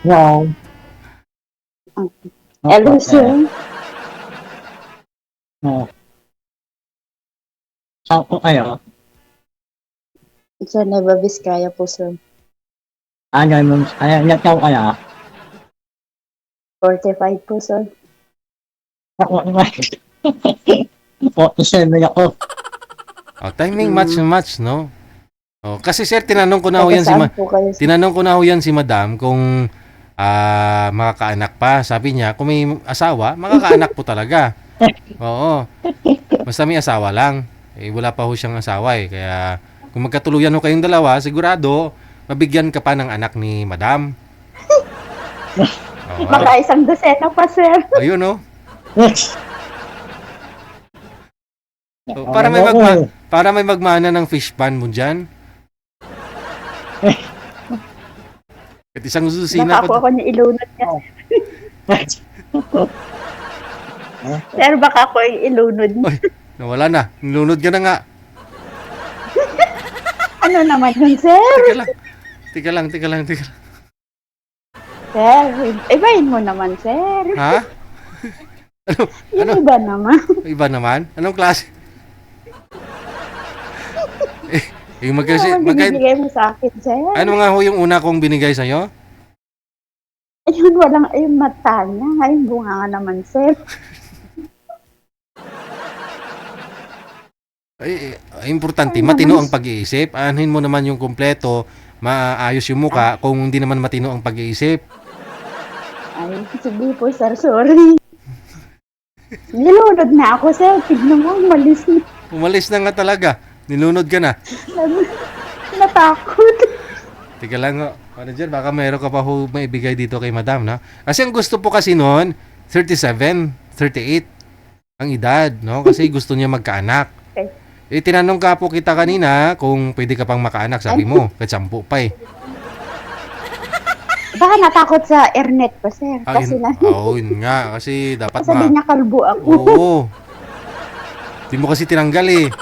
No. Hello, sir. No. Saan po kayo? Sa Nueva Vizcaya po, sir. Ganun. Ilan taon kaya? 45 po, sir. Ako naman. 47 ako. Oh, timing match, no? Oh, kasi sir, tinanong ko na ho yan Saan po kayo, sir? tinanong ko na ho yan si Madam kung makakaanak pa. Sabi niya, kung may asawa, makakaanak po talaga. Oo. Basta may asawa lang. Eh, wala pa ho siyang asawa eh. Kaya kung magkatuluyan ho kayong dalawa, sigurado, mabigyan ka pa ng anak ni Madam. Oo. Baka isang dosena pa, sir. Ayun, no? So, para may magmana ng fish pan mo dyan. At isang susina Baka ako niya ilunod niya. Sir, baka ako yung ilunod niya. Ay, nawala na. Nilunod ka na nga. Ano naman yun, sir? Tika lang. Sir, ibahin mo naman, sir. Ha? Yung iba naman. Iba naman? Anong klase? Yung Ano binibigay mo sa akin, sir? ano nga ho yung una kong binigay sa'yo? Ayun, walang, ayun, mata niya. Ayun, bunga nga naman, sir. Importante, matino ang pag-iisip. Anuhin mo naman yung kumpleto, maayos yung muka kung hindi naman matino ang pag-iisip. Ay, sige po, sir, sorry. Nilunod na ako, sir. Tignan mo, malis na. Umalis na nga talaga. Nilunod ka na. Natakot. Tika lang ho. Manager, baka meron ka pa ho maibigay dito kay Madam, no? Kasi ang gusto po kasi noon, 37, 38 ang edad, no? Kasi gusto niya magkaanak. Okay. Eh, tinanong ka po kita kanina kung pwede ka pang makaanak. Sabi mo, katsampu pa eh. Baka natakot sa Ernet ko, sir. Kasi yun nga. Kasi dapat sabi niya kalbo ako. Oo. Di mo kasi tinanggal eh.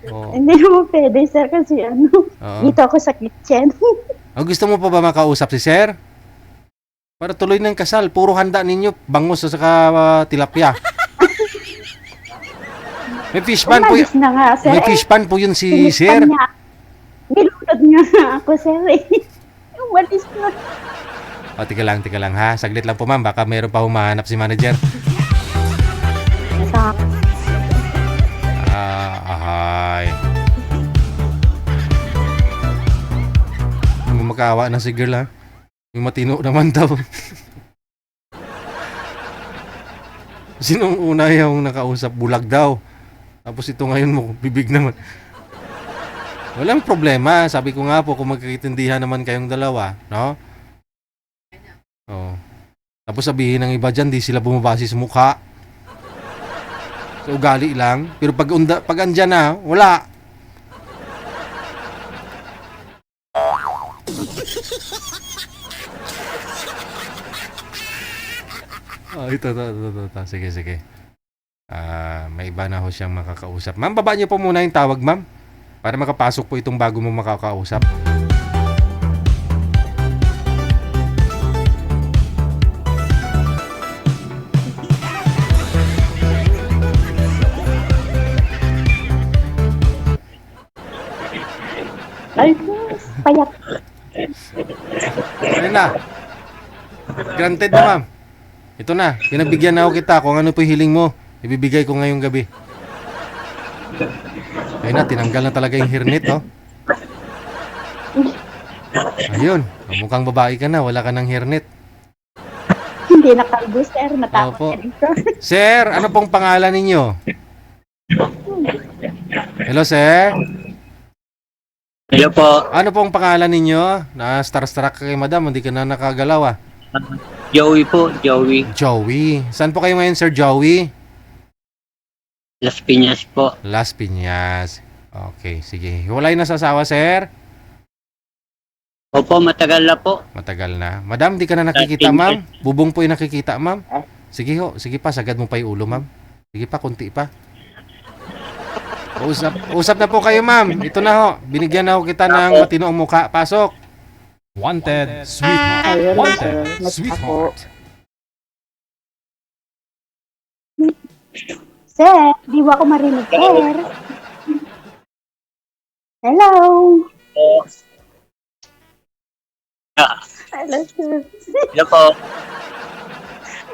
Oo. Hindi mo pwede, sir, kasi ano, dito ako sa kitchen. Gusto mo pa ba makausap si Sir? Para tuloy ng kasal. Puro handa ninyo. Bangus at saka tilapia. May fish pan po yun. Na nga, sir. May fish pan po yun si Sir. Nilunod niya ako, sir. Walis na. Tika lang ha. Saglit lang po ma'am. Baka meron pa humahanap si manager. Ahay. Makaawa na si girl ha. Yung matino naman daw. Sinong una yung nakausap? Bulag daw. Tapos ito ngayon mo, bibig naman. Walang problema. Sabi ko nga po, kung magkakitindihan naman kayong dalawa, no? Oh. Tapos sabihin ng iba dyan, di sila bumabase sa mukha. So, ugali lang. Pero pag andyan na, wala. Ito. Sige. May iba na ho siyang makakausap. Ma'am, baba niyo po muna yung tawag, ma'am. Para makapasok po itong bago mong makakausap. Ay, payak. Ayun na. Granted na, ma'am. Ito na. Pinagbigyan na ako kita kung ano po hiling mo. Ibibigay ko ngayong gabi. Ayun na, tinanggal na talaga yung hirnit, oh. Ayun. Mukhang babae ka na. Wala ka ng hirnit. Hindi nakalbo, sir. Natakot Opo. ka dito. Sir, ano pong pangalan ninyo? Hello, sir. Hello po, Ano pong pangalan ninyo? Na-starstruck ka kay madam. Hindi ka na nakagalaw, ah. Joey po, Joey. Joey. Saan po kayo ngayon, Sir Joey? Las Piñas po. Las Piñas. Okay, sige. Hiwalay na sa asawa, sir? Opo, matagal na po. Matagal na. Madam, di ka na nakikita, ma'am? Bubong po yung nakikita, ma'am? Sige ho, sige pa, sagad mo pa yung ulo, ma'am. Sige pa, kunti pa. Usap na po kayo, ma'am. Ito na ho. Binigyan na ho kita ng matino ang mukha. Pasok. Wanted sweetheart. Ayun, Wanted mas ako. sweetheart. Sir, di ba ako marinig, sir? Hello? Po. Ah, Hello, sir. hello po.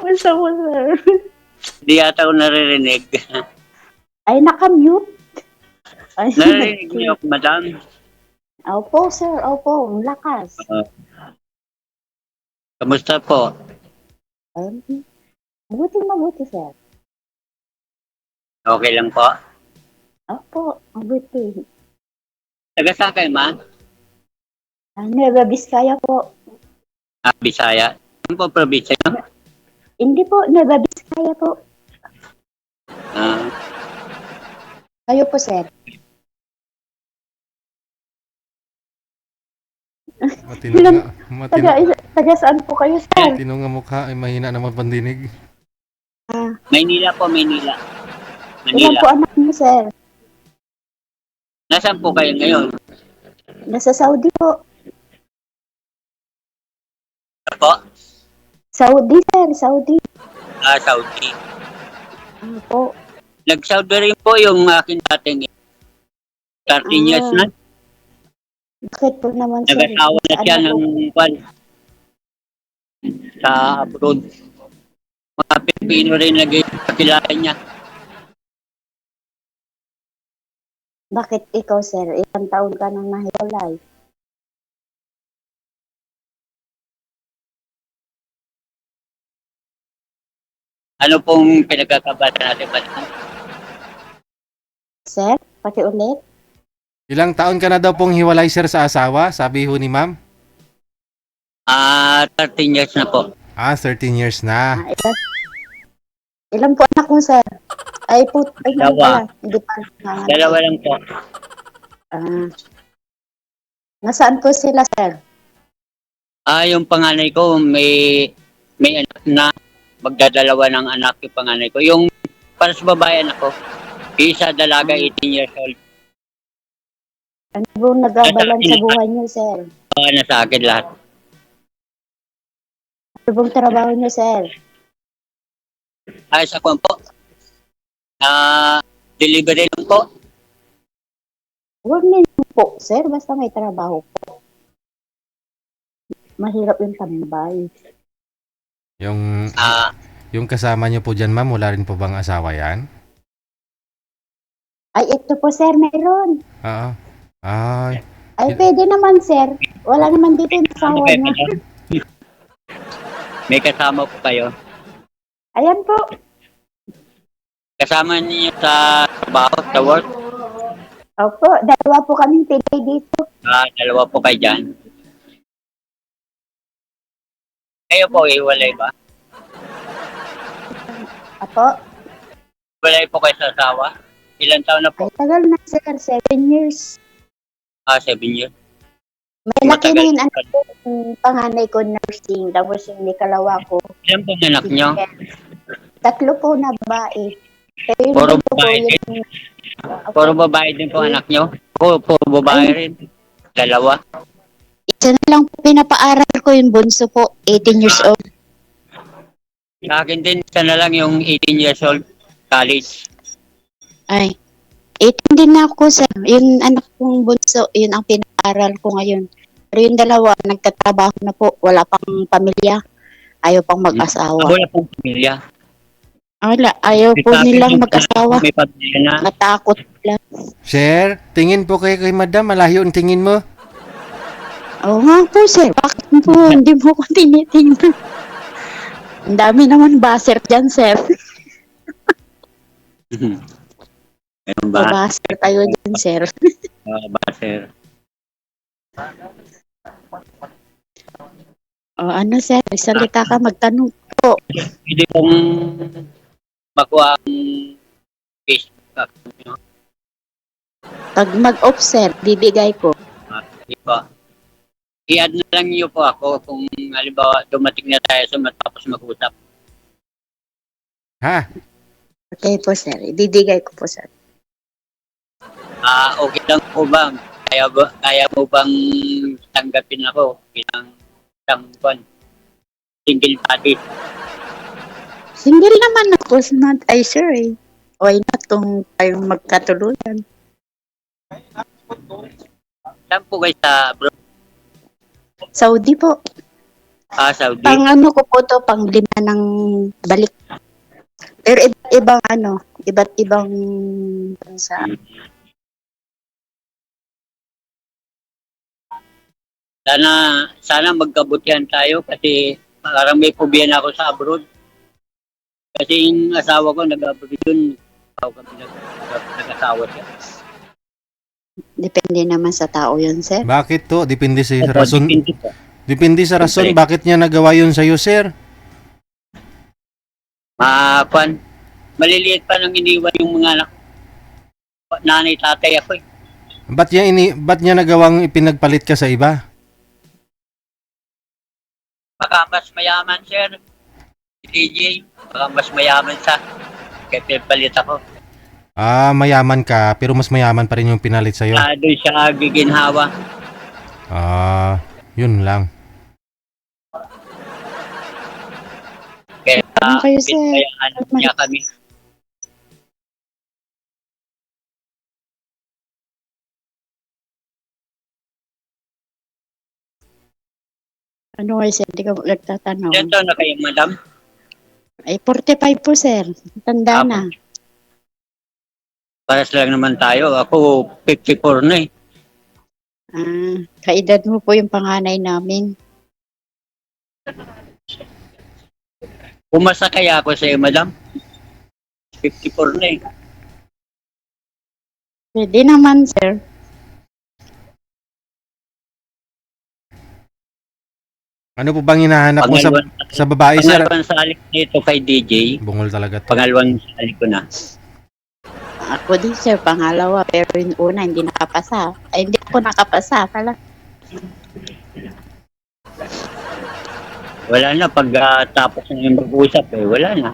Basta mo, sir. Hindi yata ako naririnig. Ay, nakamute. Ay, Naririnig niyo ako, madam. Opo, sir. Opo, ang lakas. Kamusta po? Ay, mabuti, sir. Okay lang po. Opo, mabuti. Taga saan kayo, ma? Nueva Vizcaya po. Bisaya. Ano po probinsya niyo? Hindi po, Nueva Vizcaya po. Ah, Kayo po, sir. Matino nga. Matino, Taga saan po kayo, sir? matino nga mukha ay mahina naman pandinig. Maynila po, Maynila. Ilan Manila. po anak niyo, sir? Nasaan po kayo ngayon? Nasa Saudi po. Ano po? Saudi, sir. Saudi. Saudi. Ano po? Nag-Saudi rin po yung aking dating 13 years na. Bakit po naman, sir? Nag-asawa na siya Ano po? ng kwan sa abroad. Mga Pilipino rin nagkakilala niya. Bakit ikaw, sir? Ilang taon ka nang nahiwalay? Ano pong pinagkakabata natin, madam? Sir, pakiulit. Ilang taon ka na daw pong hiwalay sir sa asawa? Sabi ho ni ma'am. 13 years na po. 13 years na. Ilan po anak mo, sir? Ay po, ay Dalawa. pala. Hindi pa. Dalawa lang po. Nasaan po sila, sir? Yung panganay ko, may anak na. Magdadalawa ng anak yung panganay ko. Yung para sa babae anak ko, isa dalaga, 18 years old. Ano po nag-abalan sa buhay niyo, sir? Nasa akin lahat. Ano pong trabaho niyo, sir? Sa kwan po. Delivery lang po. Huwag niyo po, sir. Basta may trabaho po. Mahirap yung tambay. Yung kasama niyo po dyan ma'am, wala rin po bang asawa yan? Ay, ito po, sir, meron. Oo. Ay, Ay, pwede naman, sir. Wala naman dito yung asawa niya. May kasama po kayo. Ayan po. Kasama niyo sa trabaho, sa work. Opo, dalawa po kaming pilay dito. Dalawa po kayo dyan. Kayo po, iwalay ba? Apo, Iwalay po kayo sa asawa? Ilan taon na ay po? tagal na, sir. 7 years. 7 years. May laki na Matagal. yung anak ko. Yung panganay ko nursing. Tapos yung ikalawa ko. Ilan po anak niyo? Tatlo po na babae. Pero yung Puro bunso ko, babae yung... Puro babae din po anak niyo? Puro babae rin. Dalawa. Isa na lang po pinapaaral ko yung bunso po. 18 years old. Sa akin din, isa na lang yung 18 years old. College. Ay, 18 din na ako, sir. Yung anak kong bunso, yun ang pinaaral ko ngayon. Pero yung dalawa, nagtatrabaho na po. Wala pang pamilya. Ayaw pang mag-asawa. Wala pong pamilya. Wala, ayaw po nilang mag-asawa. May pamilya na. Natakot lang. sir, tingin po kayo kay madam, malayo ang tingin mo. Oo nga po, sir. Bakit po hindi mo ko tinitingnan? Ang dami naman baser dyan, sir. Ayun ba? Baser tayo dyan, sir. Baser. O ano, sir? Salita ka, magtanong po. Hindi pong makuha ang Facebook account nyo. Pag mag-off, sir, bibigay ko. Hindi po. I-add na lang niyo po ako kung halimbawa dumating na tayo sa matapos mag-usap. Ha? Okay po, sir. Ibibigay ko po, sir. Okay lang po ba? kaya mo bang tanggapin ako bilang isang single party? Single naman ako, not I sure eh. Why not kung tayong magkatuluyan? Saan po kayo sa abroad? Saudi po. Saudi? Pang ano ko po to, pang 5 ng balik. Pero iba't ibang bansa. Sana magkabutihan tayo kasi parang may problema ako sa abroad. Kasi yung asawa ko nag-abroad yun, ako kami nag-asawa siya. Depende naman sa tao yun, sir. Bakit to? Depende sa Opo, rason. depende po. Depende sa rason Siyempre. bakit niya nagawa yun sa'yo, sir. Maliliit pa nang iniwan yung mga anak. Nanay, tatay ako eh. Ba't niya nagawang ipinagpalit ka sa iba? Baka mas mayaman, sir. Si DJ, baka mas mayaman sa kaya pinagpalit ako. Mayaman ka, pero mas mayaman pa rin yung pinalit sa'yo. Doon siya giginhawa. Yun lang. Kaya Ano kayo, sir? pinayaan niya kami. Ano kayo, sir? Hindi ka nagtatanong. Ilan taon na kayo, madam? Ay, 45 po, sir. Tanda na. Paras lang naman tayo. Ako, 54 na eh. Kaedad mo po yung panganay namin. Pumasa kaya ako sa iyo, madam? 54 na eh. Pwede naman, sir. Ano po bang hinahanap mo sa babae, sir? Pangalawang salik nito kay DJ. Bungol talaga to. Pangalawang salik ko na. Ako din, sir, pangalawa. Pero yung una, hindi nakapasa. Ay, hindi ako nakapasa pala. Wala na. Pag tapos na yung mag-usap eh, wala na.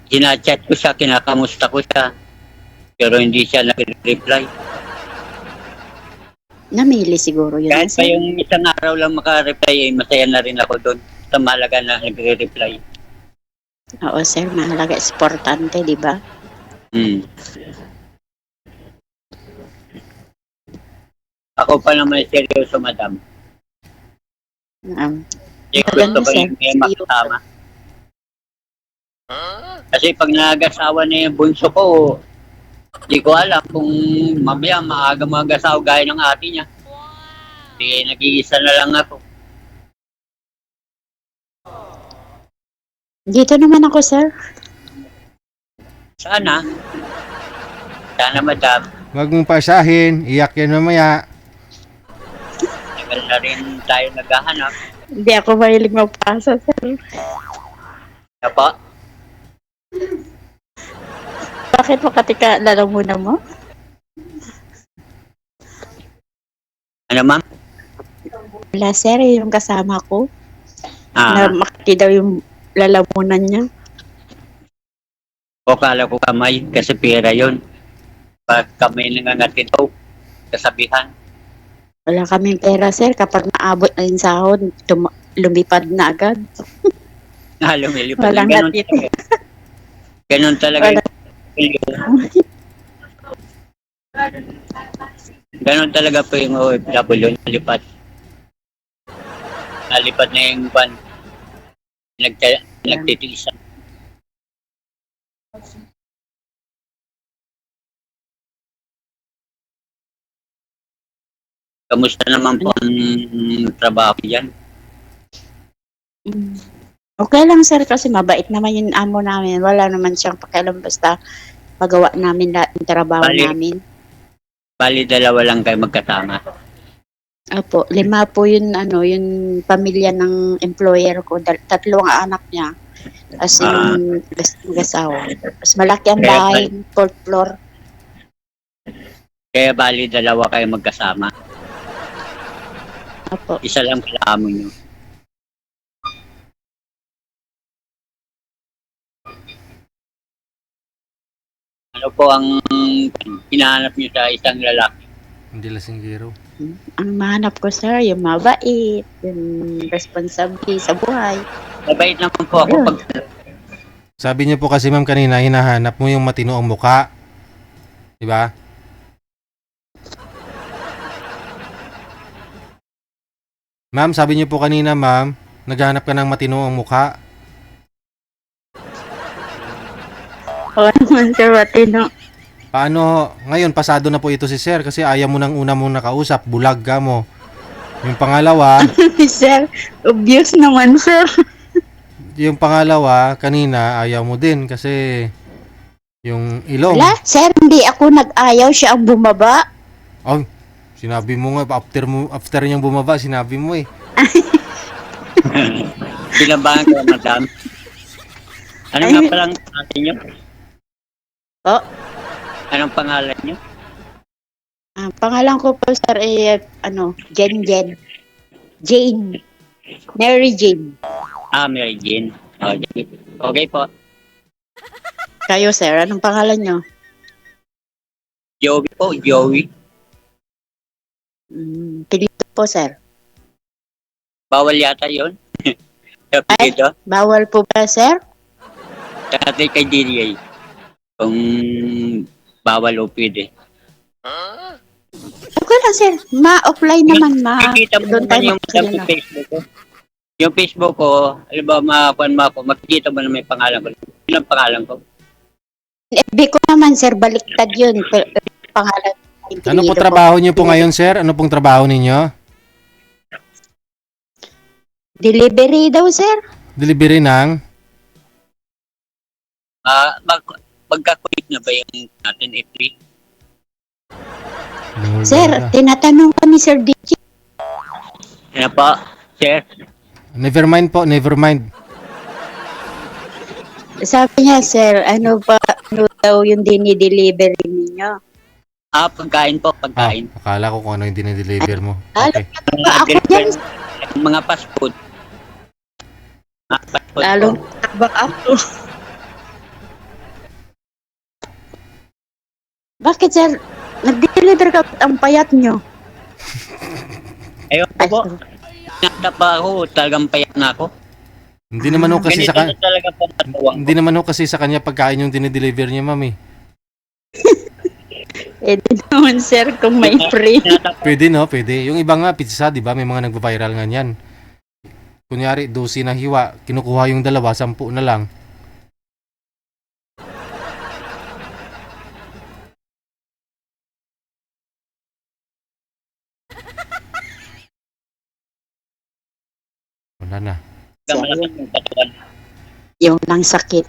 Hina-chat ko siya, kinakamusta ko siya. Pero hindi siya nag-reply. Namili siguro yun, Kahit pa sir. yung isang araw lang maka-reply, eh, masaya na rin ako doon. Sa mahalaga na nagre-reply. Oo, sir. Mahalaga. Importante, di ba? Ako pa naman seryoso, madam. Gusto Maganda, ko sir. yung may makasama. Kasi pag nag-asawa na yung bunso ko, di ko alam kung mamaya maaga mag-asawa gaya ng ate niya. Di nag-iisa na lang ako. Dito naman ako, sir. Sana. Sana, madam. Huwag mong pasahin, iyak yan mamaya. Tagal na rin tayo naghahanap. Hindi ako mahilig magpasa, sir. Ano po? Bakit mo katika lalamunan mo? Ano, ma'am? Wala, sir. Yung kasama ko. Na Ah, makati daw yung lalamunan niya. o kala ko kamay kasi pera yun. Pag kamay nangangatid daw, kasabihan. Wala kaming pera, sir. Kapag naabot na yung sahod, lumipad na agad. Lumilipad. Walang Ganun hatid. talaga. Ganun talaga. Ganun talaga po yung OFW, nalipat. Nalipat na yung van. Nagtitiisan. Kamusta naman po ang trabaho yan? Okay lang, sir, kasi mabait naman yung amo namin. Wala naman siyang pakialam basta magawa namin lahat ng trabaho Bali. namin. Bali, dalawa lang kayo magkasama. Opo, 5 po yun, yung pamilya ng employer ko. 3 ang anak niya. As in, mag-asawa. Mas malaki ang Kaya bahay, 4th floor. Kaya bali, dalawa kayo magkasama. Opo. Isa lang pala amo nyo. Ano po ang hinahanap niyo sa isang lalaki? Hindi lasinggero. Ang mahanap ko, sir, yung mabait, yung responsable sa buhay. Mabait naman po ako pag Sabi niyo po kasi ma'am kanina, hinahanap mo yung matino ang muka. Di ba? Ma'am, sabi niyo po kanina ma'am, naghahanap ka ng matino ang muka. Oo naman, sir, matino. Paano, ngayon pasado na po ito si sir kasi ayaw mo ng una mong nakausap, bulag ka mo. Yung pangalawa, Sir, obvious naman, sir. yung pangalawa, kanina ayaw mo din kasi yung ilong. Wala, sir, hindi ako nag-ayaw, siya ang bumaba. Ay, sinabi mo nga, after niyang bumaba, sinabi mo eh. binabangan ko, madam. Ano Ay. nga palang atin niyo? Oh, Anong pangalan niyo? pangalan ko po, sir, Jane. Mary Jane. Mary Jane. Okay. Okay po. Kayo, sir, anong pangalan nyo? Joey po, Joey. Pilito po, sir. Bawal yata yun. Sabi dito, Bawal po ba, sir? dati kay DDA. Kung bawal o pwede. Okay lang, sir. Ma-offline naman, Makikita mo Doon naman tayo yung magkakilala. Facebook ko. Yung Facebook ko, alam ba, makakuan mo ako, makikita mo na may pangalan ko. Yun ang pangalan ko. FB ko naman, sir, baliktad yun. Pangalan. Ano po trabaho niyo po ngayon sir? Ano pong trabaho ninyo? Delivery daw, sir. Delivery ng? Magkakulit na ba yung natin, F3? Sir, tinatanong kami, Sir DJ. Ano po, sir? Never mind po, never mind. Sabi niya, sir, ano daw yung dinidelivery ninyo? Pagkain po, pagkain. Akala ko kung ano yung dinideliver mo. Lalo Okay. ba ako dyan? Mga fast food. Fast food Lalong po. tabak ako. Bakit, sir? Nag-deliver ka ba't ang payat nyo? Ayun po. Nakita pa ako, talagang payat na ako. Hindi naman ho kasi Ganito sa na talaga po matuwang ko. hindi naman ho kasi sa kanya pagkain yung dinideliver niya, mami. Di naman, sir, kung may free. Pwede no, pwede. Yung iba nga pizza, 'di ba? May mga nagva-viral nga niyan. Kunyari, 12 na hiwa, kinukuha yung dalawa, 10 na lang. Wala na. Malakas yung katawan. Yung lang sakit.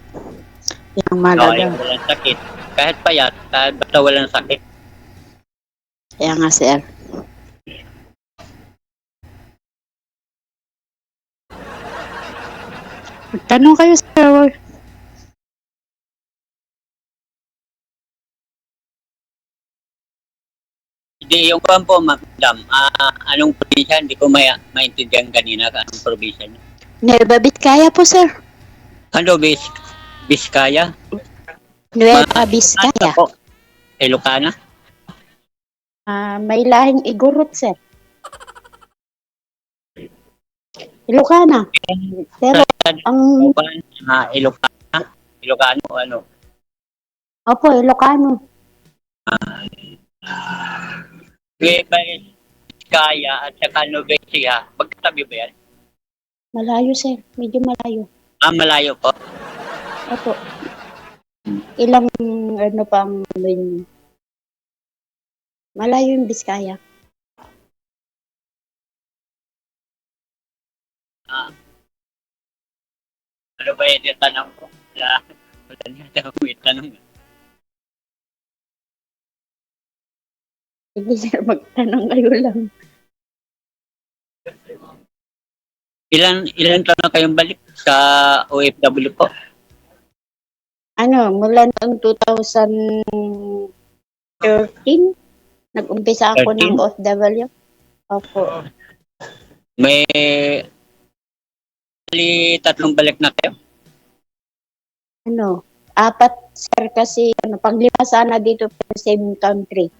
Yung Okay, malaga. walang sakit. Kahit payat, kahit basta walang sakit. Kaya nga, sir. Tanong kayo, sir. Hindi, yung kuwan po, madam, anong probinsya? Hindi ko maintindihan kanina anong probinsya niya. Nueva Vizcaya po, sir. Ano, Biskaya? Nueva Vizcaya. Po, Ilocana? May lahing igurot, sir. Ilocana. Pero, ang... Ilocana? Ilocano, ano? Opo, Ilocano. Biskaya at saka Nubesia, magkatabi ba yan? Malayo, sir. Medyo malayo. Malayo po. Opo. Ilang, pang yun. Malayo yung Biskaya. Ano ba yung tanong ko? Wala niya ako may tanong. Sige, sir, magtanong kayo lang. Ilan taon na kayong balik sa OFW po? Mula noong 2013, nag-umpisa ako 13? ng OFW. Opo. May tatlong balik na kayo? Apat, sir, kasi paglima sana dito sa same country.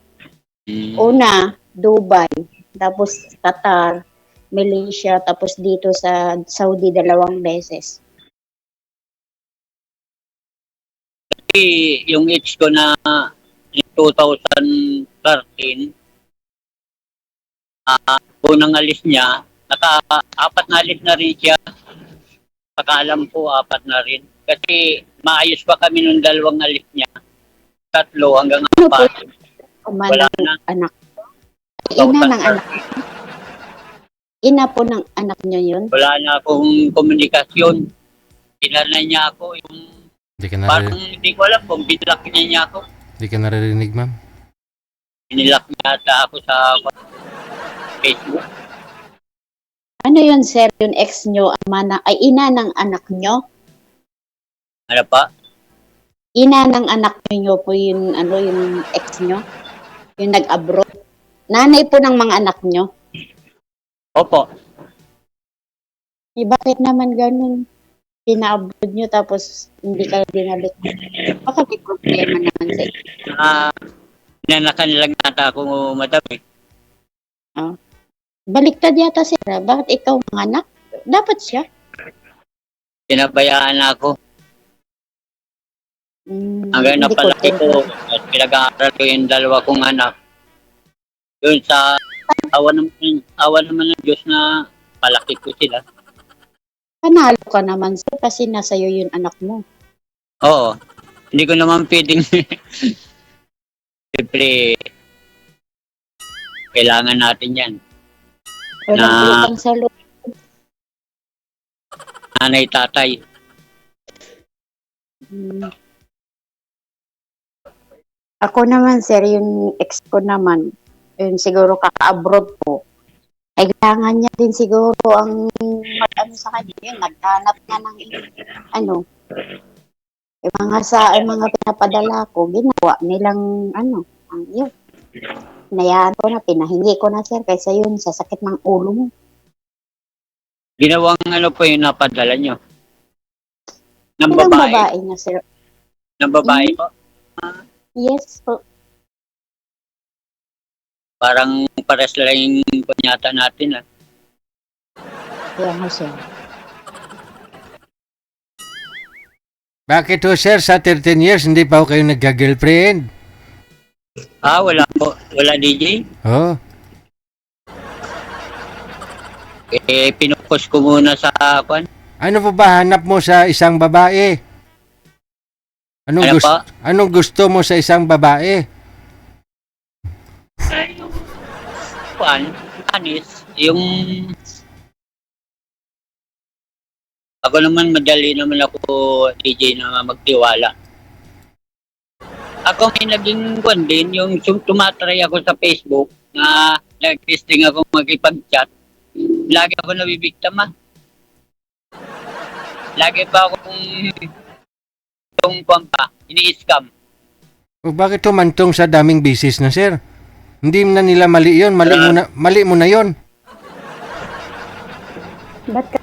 Mm. Una, Dubai, tapos Qatar, Malaysia, tapos dito sa Saudi 2 beses. Kasi yung age ko na 2013, unang alis niya, naka-apat na alis na rin siya. Pagkaalam ko, 4 na rin. Kasi maayos pa kami nung 2 alis niya. 3 hanggang Ano po? 4. Wala Kumanang na. anak. Ina ng anak. Ina po ng anak niyo yun? Wala na akong komunikasyon. Pinanay niya ako. Yung, Hindi ka parang naririnig, hindi ko alam kung binlock niya ako. hindi ka naririnig, ma'am. Binlock niya ata ako sa Facebook. Ano yun, sir? Yung ex niyo, ay ina ng anak niyo? Ano pa? Ina ng anak niyo po yung, yung ex niyo? Yung nag-abroad? Nanay po ng mga anak niyo? Opo. Bakit naman ganun? Pina-abroad niyo tapos hindi kayo dinalik. Baka may problema naman sa inyo. Nanakan lang nata ako, madam eh. Baliktad yata sila. Bakit ikaw ang anak? Dapat siya. Pinabayaan ako. Hanggang Hindi ko napalaki ko at pinag-aaral ko yung 2 kong anak. Yun sa awa naman ng Diyos na palaki ko sila. Panalo ka naman sir kasi nasa iyo yung anak mo. Oo. Hindi ko naman pwedeng siyempre kailangan natin yan. Walang Na- utang sa loob. Nanay, tatay. Hmm. Ako naman sir, yung ex ko naman, yun siguro kaka-abroad po. Kailangan niya din siguro ang mag-ano sa kanya. Yun, naghanap na ng yung mga pinapadala ko, ginawa nilang yun. Hinayaan ko na, pinahingi ko na sir, kaysa yun, sa sakit ng ulo mo. Ginawang ano po yung napadala nyo? Ng Ilang babae? babae na sir. Ng babae po? Yes po. Parang pares lang yung kunyata natin. Kaya nga sir. Bakit ho, sir, sa 13 years, hindi pa ho kayo nagka-girlfriend? Wala po. Wala DJ. Oh, Pinupost ko muna sa kwan. ano po ba hanap mo sa isang babae? Ano pa? Anong gusto mo sa isang babae? Kwan, anis, yung ako naman madali naman ako DJ na magtiwala. Ako may naging kwan din, yung tumatry ako sa Facebook na nag-testing ako makipag-chat. Lagi ako nabibiktima. Lagi pa akong yung kwan pa, ini-scam. O bakit humantong sa daming bisis na, sir? Hindi na nila mali yun. Mali mo na yun. Ba't ka?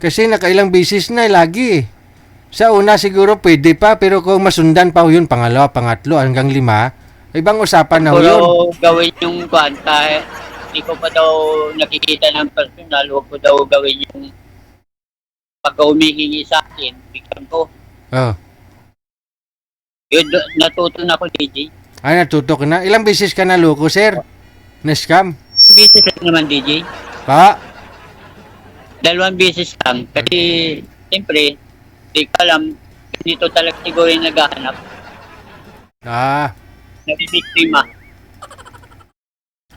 Kasi nakailang bisis na lagi eh. Sa una siguro pwede pa, pero kung masundan pa ho yun, pangalawa, pangatlo, hanggang 5, ibang usapan na ho yun. Pero gawin yung kwan, kahit hindi ko pa daw nakikita ng personal, huwag ko daw gawin yung pagka humihingi sa akin, bigyan ko. Oh. Yun, natuto na ako, DJ. Ay, natutok na. Ilang bisis ka na loko, sir? Na-scam? Business lang naman, DJ. Pa? 2 beses lang. Kasi, siyempre, di ko alam, dito talaga siguro yung naghahanap. Nabibiktima.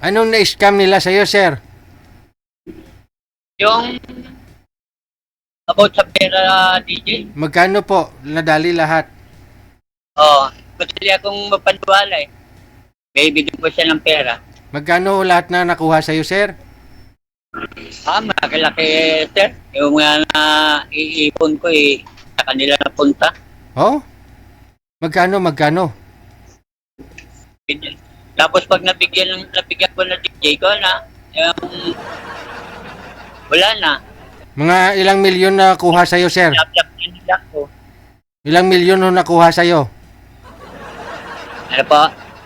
Anong na-scam nila sa'yo, sir? Yung about sa pera, DJ. Magkano po? Nadali lahat. Madali akong mapaniwala eh. May bigyan ko siya ng pera. Magkano ho lahat na nakuha sa'yo, sir? Malaki-laki, sir. Yung mga iipon ko sa kanila napunta. Oh? Magkano? Tapos pag nabigyan ko na DJ ko na, wala na. Mga ilang milyon na kuha sa'yo, sir? Nablock ko. Ilang milyon ho nakuha sa'yo? Ano po?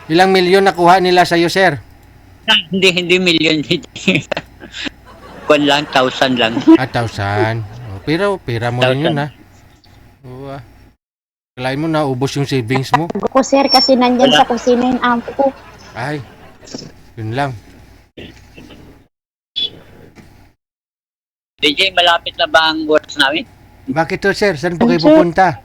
Ilang milyon nakuha nila sa'yo, sir? Hindi million. Kung lang, 1,000 lang. 1,000. Oh, pero pera mo rin yun, ha? Oo, ah. Kalain mo na, ubos yung savings mo. Ko sir kasi nandyan Wala. sa kusina yung amo ko. Ay, yun lang. DJ, malapit na ba ang works namin? Bakit to, sir? Saan po kayo Sir. pupunta?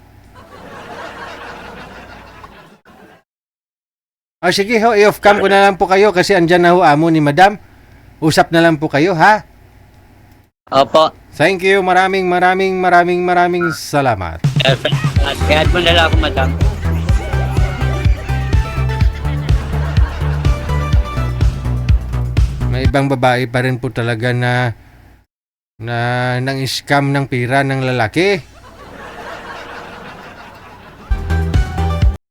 O sige ho, i-off cam ko na lang po kayo kasi andyan na ho amo ni madam. Usap na lang po kayo, ha? Opo. Thank you. Maraming salamat. Kaya mo na lang ako, madam. May ibang babae pa rin po talaga na nang scam ng pera ng lalaki.